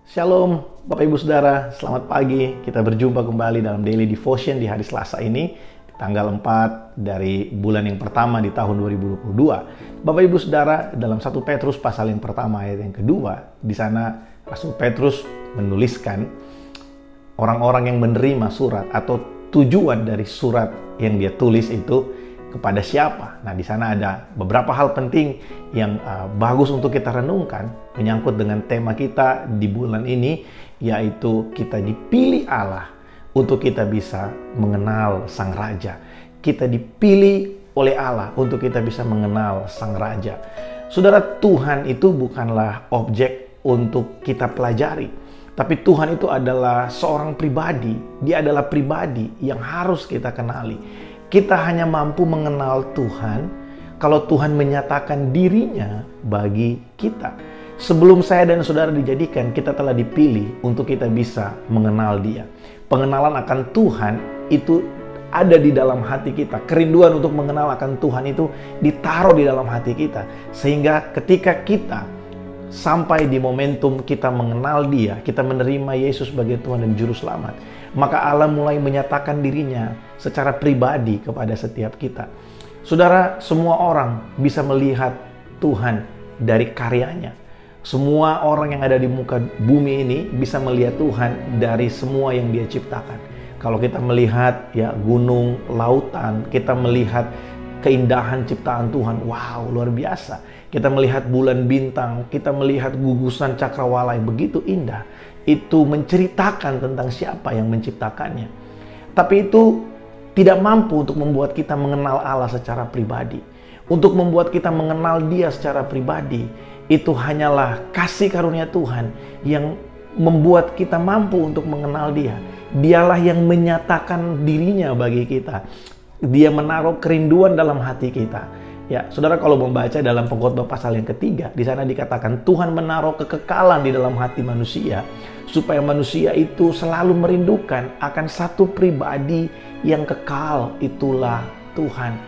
Shalom Bapak Ibu Saudara, selamat pagi. Kita berjumpa kembali dalam Daily Devotion di hari Selasa ini, tanggal 4 dari bulan yang pertama di tahun 2022. Bapak Ibu Saudara, dalam 1 Petrus pasal yang pertama ayat yang kedua, di sana Rasul Petrus menuliskan orang-orang yang menerima surat atau tujuan dari surat yang dia tulis itu kepada siapa. Nah, di sana ada beberapa hal penting yang bagus untuk kita renungkan menyangkut dengan tema kita di bulan ini, yaitu kita dipilih Allah untuk kita bisa mengenal Sang Raja. Kita dipilih oleh Allah untuk kita bisa mengenal Sang Raja. Saudara, Tuhan itu bukanlah objek untuk kita pelajari, tapi Tuhan itu adalah seorang pribadi. Dia adalah pribadi yang harus kita kenali. Kita hanya mampu mengenal Tuhan kalau Tuhan menyatakan dirinya bagi kita. Sebelum saya dan saudara dijadikan, kita telah dipilih untuk kita bisa mengenal Dia. Pengenalan akan Tuhan itu ada di dalam hati kita. Kerinduan untuk mengenal akan Tuhan itu ditaruh di dalam hati kita. Sehingga ketika kita sampai di momentum kita mengenal Dia, kita menerima Yesus sebagai Tuhan dan Juru Selamat, maka Allah mulai menyatakan dirinya secara pribadi kepada setiap kita. Saudara, semua orang bisa melihat Tuhan dari karyanya. Semua orang yang ada di muka bumi ini bisa melihat Tuhan dari semua yang Dia ciptakan. Kalau kita melihat gunung, lautan, kita melihat keindahan ciptaan Tuhan, wow, luar biasa. Kita melihat bulan bintang, kita melihat gugusan cakrawala yang begitu indah. Itu menceritakan tentang siapa yang menciptakannya. Tapi itu tidak mampu untuk membuat kita mengenal Allah secara pribadi. Untuk membuat kita mengenal Dia secara pribadi, itu hanyalah kasih karunia Tuhan yang membuat kita mampu untuk mengenal Dia. Dialah yang menyatakan dirinya bagi kita. Dia menaruh kerinduan dalam hati kita. Ya, saudara, kalau membaca dalam Pengkhotbah pasal yang ketiga, di sana dikatakan Tuhan menaruh kekekalan di dalam hati manusia supaya manusia itu selalu merindukan akan satu pribadi yang kekal, itulah Tuhan.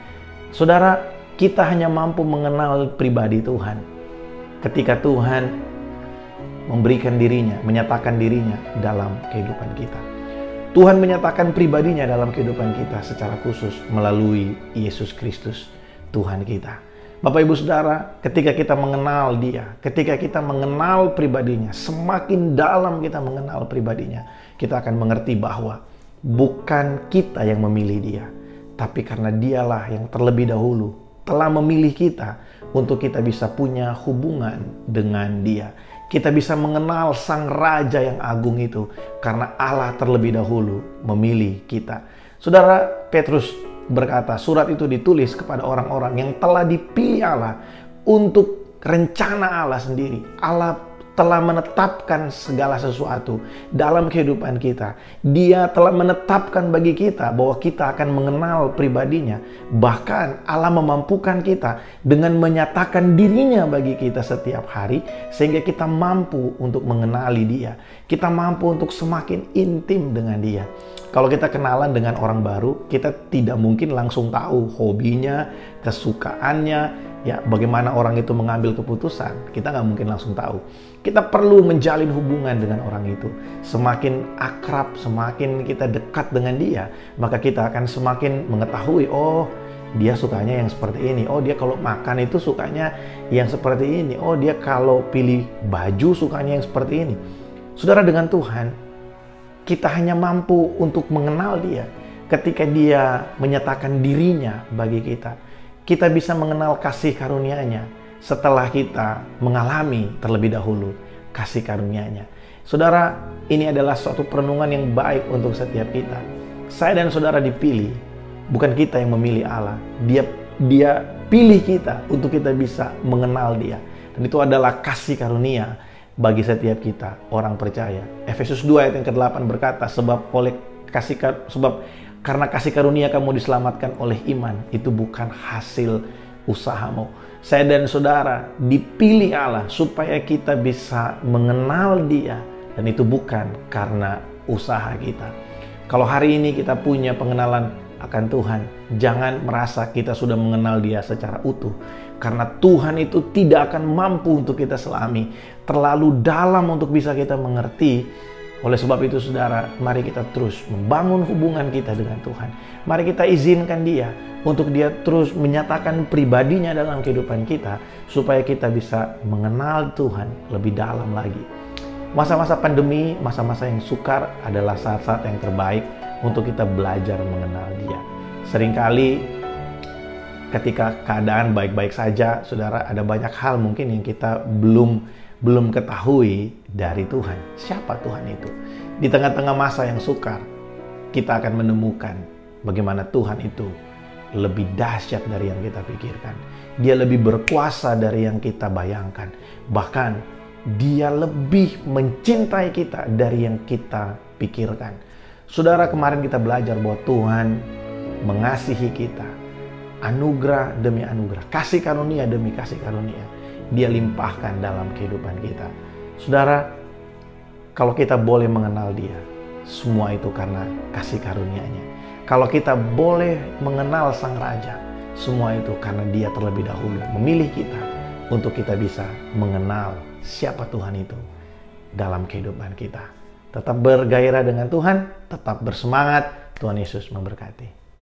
Saudara, kita hanya mampu mengenal pribadi Tuhan ketika Tuhan memberikan dirinya, menyatakan dirinya dalam kehidupan kita. Tuhan menyatakan pribadinya dalam kehidupan kita secara khusus melalui Yesus Kristus, Tuhan kita. Bapak Ibu Saudara, ketika kita mengenal Dia, ketika kita mengenal pribadinya, semakin dalam kita mengenal pribadinya, kita akan mengerti bahwa bukan kita yang memilih Dia, tapi karena Dialah yang terlebih dahulu telah memilih kita untuk kita bisa punya hubungan dengan Dia. Kita bisa mengenal Sang Raja yang agung itu karena Allah terlebih dahulu memilih kita. Saudara, Petrus berkata, surat itu ditulis kepada orang-orang yang telah dipilih Allah untuk rencana Allah sendiri. Allah telah menetapkan segala sesuatu dalam kehidupan kita. Dia telah menetapkan bagi kita bahwa kita akan mengenal pribadinya. Bahkan Allah memampukan kita dengan menyatakan dirinya bagi kita setiap hari, sehingga kita mampu untuk mengenali Dia. Kita mampu untuk semakin intim dengan Dia. Kalau kita kenalan dengan orang baru, kita tidak mungkin langsung tahu hobinya, kesukaannya, bagaimana orang itu mengambil keputusan. Kita nggak mungkin langsung tahu. Kita perlu menjalin hubungan dengan orang itu. Semakin akrab, semakin kita dekat dengan dia, maka kita akan semakin mengetahui, oh, dia sukanya yang seperti ini. Oh, dia kalau makan itu sukanya yang seperti ini. Oh, dia kalau pilih baju sukanya yang seperti ini. Saudara, dengan Tuhan, kita hanya mampu untuk mengenal Dia ketika Dia menyatakan dirinya bagi kita. Kita bisa mengenal kasih karunia-Nya setelah kita mengalami terlebih dahulu kasih karunia-Nya. Saudara, ini adalah suatu perenungan yang baik untuk setiap kita. Saya dan saudara dipilih, bukan kita yang memilih Allah. Dia pilih kita untuk kita bisa mengenal Dia. Dan itu adalah kasih karunia bagi setiap kita, orang percaya. Efesus 2 ayat yang ke-8 berkata, sebab karena kasih karunia kamu diselamatkan oleh iman, itu bukan hasil usahamu. Saya dan saudara dipilih Allah supaya kita bisa mengenal Dia, dan itu bukan karena usaha kita. Kalau hari ini kita punya pengenalan akan Tuhan. Jangan merasa kita sudah mengenal Dia secara utuh. Karena Tuhan itu tidak akan mampu untuk kita selami. Terlalu dalam untuk bisa kita mengerti. Oleh sebab itu saudara, mari kita terus membangun hubungan kita dengan Tuhan. Mari kita izinkan Dia untuk Dia terus menyatakan pribadinya dalam kehidupan kita, supaya kita bisa mengenal Tuhan lebih dalam lagi. Masa-masa pandemi, masa-masa yang sukar adalah saat-saat yang terbaik untuk kita belajar mengenal Dia. Seringkali ketika keadaan baik-baik saja, saudara, ada banyak hal mungkin yang kita belum ketahui dari Tuhan. Siapa Tuhan itu? Di tengah-tengah masa yang sukar, kita akan menemukan bagaimana Tuhan itu lebih dahsyat dari yang kita pikirkan. Dia lebih berkuasa dari yang kita bayangkan. Bahkan Dia lebih mencintai kita dari yang kita pikirkan. Saudara, kemarin kita belajar bahwa Tuhan mengasihi kita. Anugerah demi anugerah, kasih karunia demi kasih karunia, Dia limpahkan dalam kehidupan kita. Saudara, kalau kita boleh mengenal Dia, semua itu karena kasih karunia-Nya. Kalau kita boleh mengenal Sang Raja, semua itu karena Dia terlebih dahulu memilih kita untuk kita bisa mengenal siapa Tuhan itu dalam kehidupan kita. Tetap bergairah dengan Tuhan, tetap bersemangat. Tuhan Yesus memberkati.